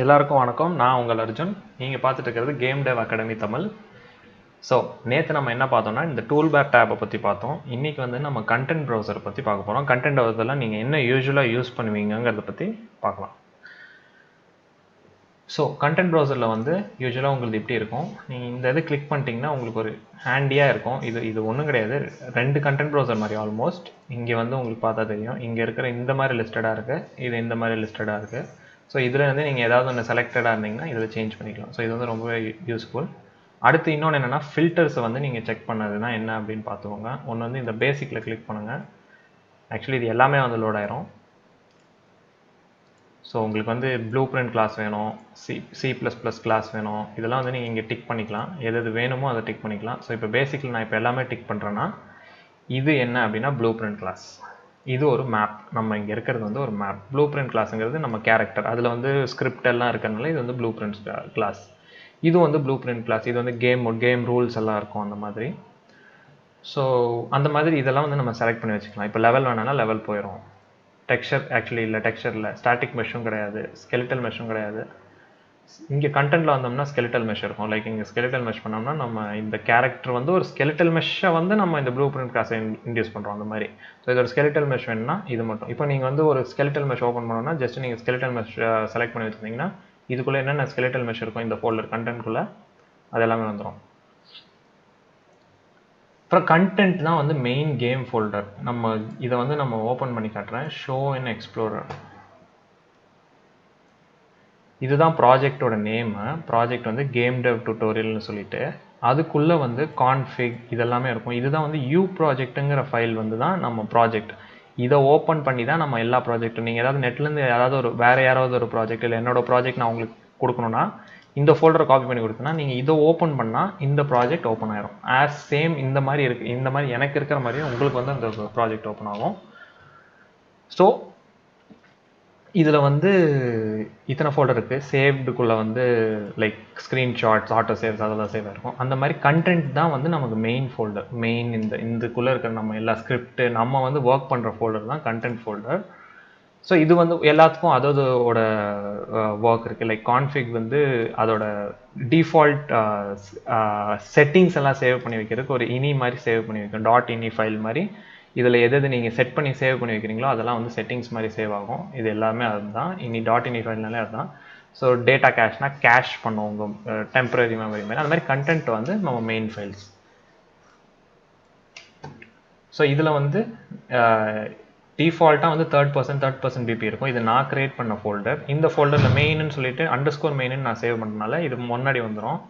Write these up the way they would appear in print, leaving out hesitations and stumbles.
எல்லாருக்கும் வணக்கம். நான் உங்கள் அர்ஜுன். நீங்கள் பார்த்துட்டு இருக்கிறது GameDev அகாடமி தமிழ். ஸோ நேற்று நம்ம என்ன பார்த்தோம்னா இந்த டூல் பேர் டேப்பை பற்றி பார்த்தோம். இன்றைக்கி வந்து நம்ம கண்டென்ட் ப்ரௌசரை பற்றி பார்க்க போகிறோம். கண்டென்ட் ப்ரௌசரில் நீங்கள் என்ன யூஸ்வலாக யூஸ் பண்ணுவீங்கிறத பற்றி பார்க்கலாம். ஸோ கண்டென்ட் ப்ரௌசரில் வந்து யூஸ்வலாக உங்களுக்கு இப்படி இருக்கும். நீங்கள் இந்த இது கிளிக் பண்ணிட்டீங்கன்னா உங்களுக்கு ஒரு ஹேண்டியாக இருக்கும். இது ஒன்றும் கிடையாது, ரெண்டு கண்டென்ட் ப்ரௌசர் மாதிரி ஆல்மோஸ்ட். இங்கே வந்து உங்களுக்கு பார்த்தா தெரியும், இங்கே இருக்கிற இந்த மாதிரி லிஸ்டடாக இருக்குது, இது இந்த மாதிரி லிஸ்டடாக இருக்குது. ஸோ இதில் வந்து நீங்கள் ஏதாவது ஒன்று செலக்டடாக இருந்தீங்கன்னா இதில் சேஞ்ச் பண்ணிக்கலாம். ஸோ இது வந்து ரொம்பவே யூஸ்ஃபுல். அடுத்து இன்னொன்று என்னென்னா ஃபில்டர்ஸை வந்து நீங்கள் செக் பண்ணதுன்னா என்ன அப்படின்னு பார்த்துக்கோங்க. ஒன்று வந்து இந்த பேசிக்கில் கிளிக் பண்ணுங்கள். ஆக்சுவலி இது எல்லாமே வந்து லோட் ஆயிரும். ஸோ உங்களுக்கு வந்து ப்ளூ பிரிண்ட் கிளாஸ் வேணும், C++ கிளாஸ் வேணும், இதெல்லாம் வந்து நீங்கள் இங்கே டிக் பண்ணிக்கலாம். எது வேணுமோ அதை டிக் பண்ணிக்கலாம். ஸோ இப்போ பேசிக்கில் நான் இப்போ எல்லாமே டிக் பண்ணுறேன்னா இது என்ன அப்படின்னா ப்ளூ பிரிண்ட் கிளாஸ். இது ஒரு மேப். நம்ம இங்கே இருக்கிறது வந்து ஒரு மேப். ப்ளூ பிரிண்ட் கிளாஸுங்கிறது நம்ம கேரக்டர், அதில் வந்து ஸ்கிரிப்ட் எல்லாம் இருக்கிறதுனால இது வந்து ப்ளூ பிரிண்ட் கிளாஸ். இது வந்து ப்ளூ பிரிண்ட் கிளாஸ். இது வந்து கேம் ரூல்ஸ் எல்லாம் இருக்கும் அந்த மாதிரி. ஸோ அந்த மாதிரி இதெல்லாம் வந்து நம்ம செலக்ட் பண்ணி வச்சுக்கலாம். இப்போ லெவல் வேணாலும் லெவல் போயிடும். டெக்ஸ்சர் ஆக்சுவலி இல்லை, டெக்ஸ்சர் இல்லை, ஸ்டாட்டிக் மெஷும் கிடையாது, ஸ்கெலிட்டல் மெஷும் கிடையாது. இங்கே கண்டென்ட்டில் வந்தோம்னா ஸ்கெலிட்டல் மெஷ் இருக்கும். லைக் இங்கே ஸ்கெலிட்டல் மெஷ் பண்ணோம்னா நம்ம இந்த கேரக்டர் வந்து ஒரு ஸ்கெலிட்டல் மெஷ்ஷை வந்து நம்ம இந்த ப்ளூ பிரிண்ட் கிளாஸை இன்டியூஸ் பண்ணுறோம் அந்த மாதிரி. ஸோ இது ஒரு ஸ்கெலிட்டல் மெஷ் வேணும்னா இது மட்டும். இப்போ நீங்கள் வந்து ஒரு ஸ்கெலிட்டல் மெஷ் ஓப்பன் பண்ணோம்னா ஜஸ்ட் நீங்கள் ஸ்கெலிட்டல் மெஷ் செலக்ட் பண்ணி வச்சுருந்தீங்கன்னா இதுக்குள்ளே என்னென்ன ஸ்கெலிட்டல் மெஷ் இருக்கும் இந்த ஃபோல்டர் கண்டென்ட்குள்ளே அது எல்லாமே வந்துடும். அப்புறம் கண்டென்ட் தான் வந்து மெயின் கேம் ஃபோல்டர். நம்ம இதை வந்து நம்ம ஓப்பன் பண்ணி காட்டுறேன். ஷோ இன் எக்ஸ்ப்ளோரர். இதுதான் ப்ராஜெக்டோட நேமு. ப்ராஜெக்ட் வந்து GameDev டுட்டோரியல்னு சொல்லிட்டு அதுக்குள்ளே வந்து கான்ஃபிக் இதெல்லாமே இருக்கும். இதுதான் வந்து ப்ராஜெக்ட்டுங்கிற ஃபைல் வந்து தான் நம்ம ப்ராஜெக்ட். இதை ஓப்பன் பண்ணி தான் நம்ம எல்லா ப்ராஜெக்ட்டும் நீங்கள் ஏதாவது நெட்லேருந்து யாராவது ஒரு வேறு யாராவது ஒரு ப்ராஜெக்ட் இல்லை என்னோடய ப்ராஜெக்ட் நான் உங்களுக்கு கொடுக்கணுன்னா இந்த ஃபோல்டரை காப்பி பண்ணி கொடுத்தனா நீங்கள் இதை ஓப்பன் பண்ணால் இந்த ப்ராஜெக்ட் ஓப்பன் ஆயிரும். ஆஸ் சேம் இந்த மாதிரி இருக்குது. இந்த மாதிரி எனக்கு இருக்கிற மாதிரியும் உங்களுக்கு வந்து அந்த ப்ராஜெக்ட் ஓப்பன் ஆகும். ஸோ இதில் வந்து இத்தனை ஃபோல்டர் இருக்குது. சேவ்டுக்குள்ளே வந்து லைக் ஸ்க்ரீன்ஷாட்ஸ், ஆட்டோ சேவ்ஸ் அதெல்லாம் சேவ் இருக்கும். அந்த மாதிரி கண்டென்ட் தான் வந்து நமக்கு மெயின் ஃபோல்டர். மெயின் இதுக்குள்ளே இருக்கிற நம்ம எல்லா ஸ்கிரிப்ட் நம்ம வந்து ஒர்க் பண்ணுற ஃபோல்டர் தான் கண்டென்ட் ஃபோல்டர். ஸோ இது வந்து எல்லாத்துக்கும் அதோட ஒர்க் இருக்குது. லைக் கான்ஃபிக் வந்து அதோட டிஃபால்ட் செட்டிங்ஸ் எல்லாம் சேவ் பண்ணி வைக்கிறதுக்கு ஒரு இனி மாதிரி சேவ் பண்ணி வைக்கும். .ini ஃபைல் மாதிரி. இதில் எது நீங்கள் செட் பண்ணி சேவ் பண்ணி வைக்கிறீங்களோ அதெல்லாம் வந்து செட்டிங்ஸ் மாதிரி சேவ் ஆகும். இது எல்லாமே அதுதான். .ini ஃபைல்னாலே அதுதான். ஸோ டேட்டா கேஷ்னா கேஷ் பண்ணுவோம் உங்கள் டெம்பரரி மெமரி மாதிரி. அந்த மாதிரி கண்டென்ட் வந்து நம்ம மெயின் ஃபைல்ஸ். ஸோ இதில் வந்து டிஃபால்ட்டாக வந்து தேர்ட் பர்சன் பிபி இருக்கும். இது நான் கிரியேட் பண்ண ஃபோல்டர். இந்த ஃபோல்டரில் மெயின்னு சொல்லிட்டு _main நான் சேவ் பண்ணுறதுனால இது முன்னாடி வந்துடும்.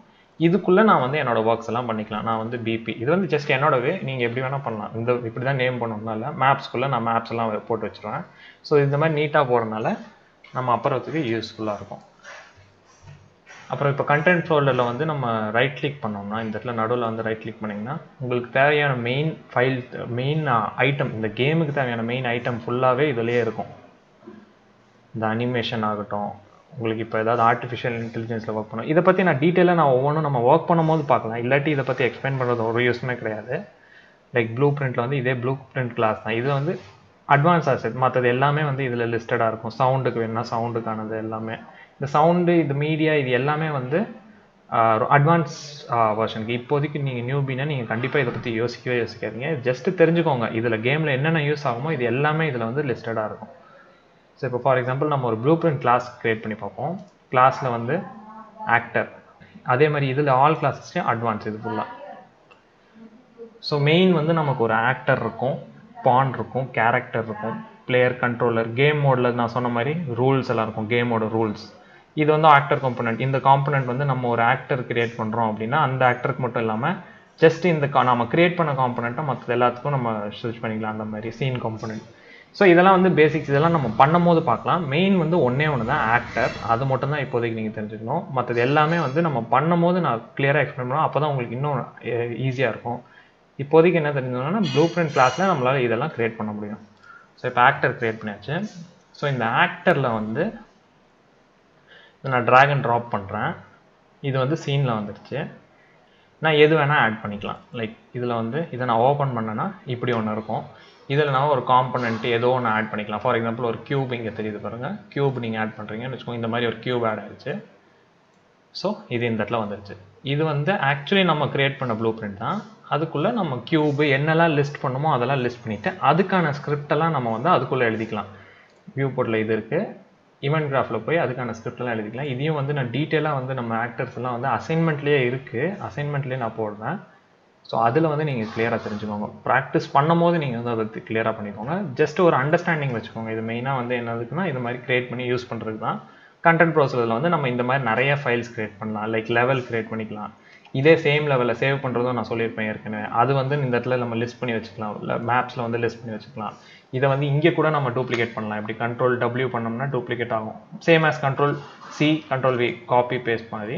இதுக்குள்ளே நான் வந்து என்னோட ஒர்க்ஸ் எல்லாம் பண்ணிக்கலாம். நான் வந்து பிபி இது வந்து ஜஸ்ட் என்னோடவே, நீங்கள் எப்படி வேணால் பண்ணலாம். இப்படி தான் நேம் பண்ணணும்னால மேப்ஸ்க்குள்ளே நான் மேப்ஸ் எல்லாம் போட்டு வச்சுருவேன். ஸோ இந்த மாதிரி நீட்டாக போகிறதுனால நம்ம அப்புறத்துக்கு யூஸ்ஃபுல்லாக இருக்கும். அப்புறம் இப்போ கண்டென்ட் ஃபோல்டரில் வந்து நம்ம ரைட் கிளிக் பண்ணோம்னா இந்த இடத்துல நடுவில் வந்து ரைட் கிளிக் பண்ணிங்கன்னா உங்களுக்கு தேவையான மெயின் ஃபைல், மெயின் ஐட்டம், இந்த கேமுக்கு தேவையான மெயின் ஐட்டம் ஃபுல்லாகவே இதிலே இருக்கும். இந்த அனிமேஷன் ஆகட்டும், உங்களுக்கு இப்போ ஏதாவது ஆர்டிஃபிஷியல் இன்டெலிஜென்ஸில் ஒர்க் பண்ணணும், இதை பற்றி நான் டீட்டெயிலாக நான் ஒவ்வொன்றும் நம்ம ஒர்க் பண்ணும்போது பார்க்கலாம். இல்லாட்டி இதை பற்றி எக்ஸ்பிளைன் பண்ணுறது ஒரு யூஸ்மே கிடையாது. லைக் ப்ளூ பிரிண்ட்டில் வந்து இதே ப்ளூ பிரிண்ட் கிளாஸ் தான். இது வந்து அட்வான்ஸ் ஆசெட். மற்றது எல்லாமே வந்து இதில் லிஸ்டடாக இருக்கும். சவுண்டுக்கு வேணும்னா சவுண்டுக்கானது எல்லாமே, இந்த சவுண்டு, இது மீடியா, இது எல்லாமே வந்து அட்வான்ஸ் வெர்ஷனுக்கு. இப்போதைக்கு நீங்கள் நியூபினா நீங்கள் கண்டிப்பாக இதை பற்றி யோசிக்காதீங்க. ஜஸ்ட் தெரிஞ்சுக்கோங்க இதில் கேமில் என்னென்ன யூஸ் ஆகுமோ இது எல்லாமே இதில் வந்து லிஸ்டடாக இருக்கும். ஸோ இப்போ ஃபார் எக்ஸாம்பிள் நம்ம ஒரு ப்ளூ பிரிண்ட் கிளாஸ் க்ரியேட் பண்ணி பார்ப்போம். கிளாஸில் வந்து ஆக்டர், அதே மாதிரி இதில் ஆல் கிளாஸஸ்லேயும் அட்வான்ஸ் இது ஃபுல்லாக. ஸோ மெயின் வந்து நமக்கு ஒரு ஆக்டர் இருக்கும், பான் இருக்கும், கேரக்டர் இருக்கும், பிளேயர், கண்ட்ரோலர், கேம் மோடில் நான் சொன்ன மாதிரி ரூல்ஸ் எல்லாம் இருக்கும், கேமோட ரூல்ஸ். இது வந்து ஆக்டர் காம்பனன்ட். இந்த காம்பனன்ட் வந்து நம்ம ஒரு ஆக்டர் கிரியேட் பண்ணுறோம் அப்படின்னா அந்த ஆக்டருக்கு மட்டும் இல்லாமல் ஜஸ்ட் இந்த நம்ம கிரியேட் பண்ண காம்பனண்ட்டை மற்ற எல்லாத்துக்கும் நம்ம ஸ்விட்ச் பண்ணிக்கலாம். அந்த மாதிரி சீன் காம்பனன்ட். ஸோ இதெல்லாம் வந்து பேசிக்ஸ். இதெல்லாம் நம்ம பண்ணும்போது பார்க்கலாம். மெயின் வந்து ஒன்று தான் ஆக்டர். அது மட்டும் தான் இப்போதைக்கு நீங்கள் தெரிஞ்சுக்கணும். மற்றது எல்லாமே வந்து நம்ம பண்ணும்போது நான் கிளியராக எக்ஸ்பிளைன் பண்ணுவோம். அப்போ தான் உங்களுக்கு இன்னும் ஈஸியாக இருக்கும். இப்போதைக்கு என்ன தெரிஞ்சதுன்னா ப்ளூ பிரிண்ட் கிளாஸில் நம்மளால் இதெல்லாம் க்ரியேட் பண்ண முடியும். ஸோ இப்போ ஆக்டர் க்ரியேட் பண்ணியாச்சு. ஸோ இந்த ஆக்டரில் வந்து நான் ட்ராக் அண்ட் ட்ராப் பண்ணுறேன். இது வந்து சீனில் வந்துடுச்சு. நான் எது வேணால் ஆட் பண்ணிக்கலாம். லைக் இதில் வந்து இதை நான் ஓப்பன் பண்ணேன்னா இப்படி ஒன்று இருக்கும். இதில் நான் ஒரு காம்பனண்ட் ஏதோ ஒன்று ஆட் பண்ணிக்கலாம். ஃபார் எக்ஸாம்பிள் ஒரு க்யூப் இங்கே தெரியுது பாருங்கள், க்யூப் நீங்கள் ஆட் பண்ணுறீங்கன்னு வச்சுக்கோங்க. இந்த மாதிரி ஒரு க்யூப் ஆட் ஆகிடுச்சு. ஸோ இது இந்த இடத்துல வந்துடுச்சு. இது வந்து ஆக்சுவலி நம்ம க்ரியேட் பண்ண ப்ளூ பிரிண்ட் தான். அதுக்குள்ளே நம்ம க்யூபு என்னெல்லாம் லிஸ்ட் பண்ணுமோ அதெல்லாம் லிஸ்ட் பண்ணிவிட்டு அதுக்கான ஸ்கிரிப்டெல்லாம் நம்ம வந்து அதுக்குள்ளே எழுதிக்கலாம். வியூ போர்ட்டில் இது இருக்குது, ஈவெண்ட் கிராஃபில் போய் அதுக்கான ஸ்கிரிப்டெல்லாம் எழுதிக்கலாம். இதையும் வந்து நான் டீட்டெயிலாக வந்து நம்ம ஆக்டர்ஸ் எல்லாம் வந்து அசைன்மெண்ட்லேயே இருக்குது, அசைன்மெண்ட்லேயே நான் போடுறேன். ஸோ அதில் வந்து நீங்கள் கிளியராக தெரிஞ்சுக்கோங்க. ப்ராக்டிஸ் பண்ணும் போது நீங்கள் வந்து அதை கிளியராக பண்ணிக்கோங்க. ஜஸ்ட் ஒரு அண்டர்ஸ்டாண்டிங் வச்சுக்கோங்க. இது மெயினாக வந்து என்னதுக்குன்னா இது மாதிரி க்ரியேட் பண்ணி யூஸ் பண்ணுறது தான். கண்டென்ட் ப்ரௌசரில் வந்து நம்ம இந்த மாதிரி நிறைய ஃபைல்ஸ் க்ரியேட் பண்ணலாம். லைக் லெவல் க்ரியேட் பண்ணிக்கலாம். இதே சேம் லெவலில் சேவ் பண்ணுறதும் நான் சொல்லியிருப்பேன் ஏற்கனவே. அது வந்து இந்த இடத்துல நம்ம லிஸ்ட் பண்ணி வச்சுக்கலாம். இல்லை மேப்ஸில் வந்து லிஸ்ட் பண்ணி வச்சுக்கலாம். இதை வந்து இங்கே கூட நம்ம டூப்ளிகேட் பண்ணலாம். இப்படி கண்ட்ரோல் W பண்ணோம்னா டூப்ளிகேட் ஆகும். Same as control C control V copy paste மாதிரி.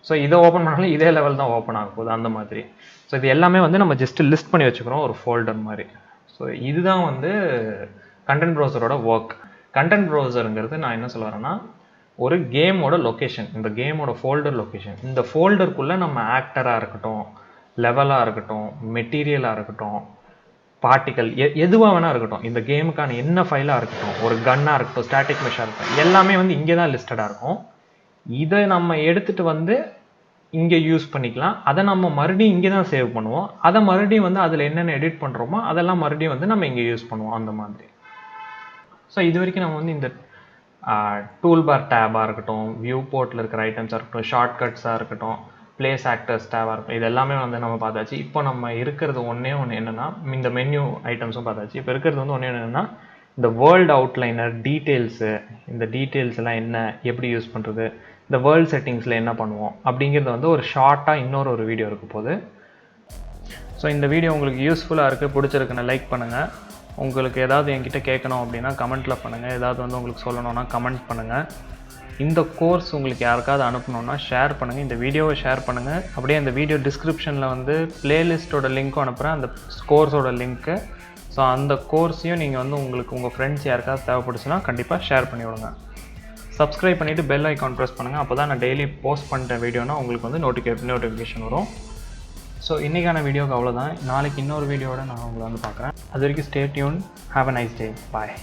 ஸோ இதை ஓப்பன் பண்ணாலும் இதே லெவல் தான் ஓப்பன் ஆக போகுது அந்த மாதிரி. ஸோ இது எல்லாமே வந்து நம்ம ஜஸ்ட் லிஸ்ட் பண்ணி வச்சுக்கிறோம் ஒரு ஃபோல்டர் மாதிரி. ஸோ இதுதான் வந்து கண்டென்ட் ப்ரௌசரோட ஒர்க். கண்டென்ட் ப்ரௌசருங்கிறது நான் என்ன சொல்ல வரேன்னா ஒரு கேமோட லொக்கேஷன், இந்த கேமோட ஃபோல்டர் லொக்கேஷன். இந்த ஃபோல்டருக்குள்ளே நம்ம ஆக்டராக இருக்கட்டும், லெவலாக இருக்கட்டும், மெட்டீரியலாக இருக்கட்டும், பார்ட்டிக்கல் எதுவாக வேணா இருக்கட்டும், இந்த கேமுக்கான என்ன ஃபைலாக இருக்கட்டும், ஒரு கன்னாக இருக்கட்டும், ஸ்டாட்டிக் மெஷாக இருக்கட்டும், எல்லாமே வந்து இங்கே தான் லிஸ்டடாக இருக்கும். இதை நம்ம எடுத்துகிட்டு வந்து இங்கே யூஸ் பண்ணிக்கலாம். அதை நம்ம மறுபடியும் இங்கே தான் சேவ் பண்ணுவோம். அதை மறுபடியும் வந்து அதில் என்னென்ன எடிட் பண்ணுறோமோ அதெல்லாம் மறுபடியும் வந்து நம்ம இங்கே யூஸ் பண்ணுவோம் அந்த மாதிரி. ஸோ இது வரைக்கும் நம்ம வந்து இந்த டூல் பார் டேபாக இருக்கட்டும், வியூ போர்ட்டில் இருக்கிற ஐட்டம்ஸாக இருக்கட்டும், ஷார்ட்கட்ஸாக இருக்கட்டும், பிளேஸ் ஆக்டர்ஸ் டேபாக இருக்கட்டும், இது எல்லாமே வந்து நம்ம பார்த்தாச்சு. இப்போ நம்ம இருக்கிறது ஒன்றே ஒன்று என்னென்னா இந்த மென்யூ ஐட்டம்ஸும் பார்த்தாச்சு. இப்போ இருக்கிறது வந்து ஒன்றே என்னென்னா இந்த வேர்ல்டு அவுட்லைனர் டீட்டெயில்ஸு, இந்த டீட்டெயில்ஸ் எல்லாம் என்ன, எப்படி யூஸ் பண்ணுறது, இந்த வேர்ல்டு செட்டிங்ஸில் என்ன பண்ணுவோம் அப்படிங்கிறது வந்து ஒரு ஷார்ட்டாக இன்னொரு ஒரு வீடியோ இருக்க போகுது. ஸோ இந்த வீடியோ உங்களுக்கு யூஸ்ஃபுல்லாக இருக்குது, பிடிச்சிருக்குன்னு லைக் பண்ணுங்கள். உங்களுக்கு ஏதாவது என்கிட்ட கேட்கணும் அப்படின்னா கமெண்ட்டில் பண்ணுங்கள். ஏதாவது வந்து உங்களுக்கு சொல்லணும்னா கமெண்ட் பண்ணுங்கள். இந்த கோர்ஸ் உங்களுக்கு யாருக்காவது அனுப்பணுன்னா ஷேர் பண்ணுங்கள். இந்த வீடியோவை ஷேர் பண்ணுங்கள். அப்படியே இந்த வீடியோ டிஸ்கிரிப்ஷனில் வந்து பிளேலிஸ்ட்டோட லிங்க்கும் அனுப்புகிறேன், அந்த கோர்ஸோட லிங்க்கு. ஸோ அந்த கோர்ஸையும் நீங்கள் வந்து உங்களுக்கு உங்கள் ஃப்ரெண்ட்ஸ் யாருக்காவது தேவைப்படுச்சுன்னா கண்டிப்பாக ஷேர் பண்ணி விடுங்க. சப்ஸ்கிரைப் பண்ணிவிட்டு பெல் ஐக்கான் ப்ரெஸ் பண்ணுங்கள். அப்போ தான் நான் டெய்லி போஸ்ட் பண்ணுற வீடியோனா உங்களுக்கு வந்து நோட்டிஃபிகேஷன் வரும். ஸோ இன்றைக்கான வீடியோக்கு அவ்வளோதான். நாளைக்கு இன்னொரு வீடியோட நான் உங்களை வந்து பார்க்குறேன். அது வரைக்கும் stay tune. Have a nice day. Bye.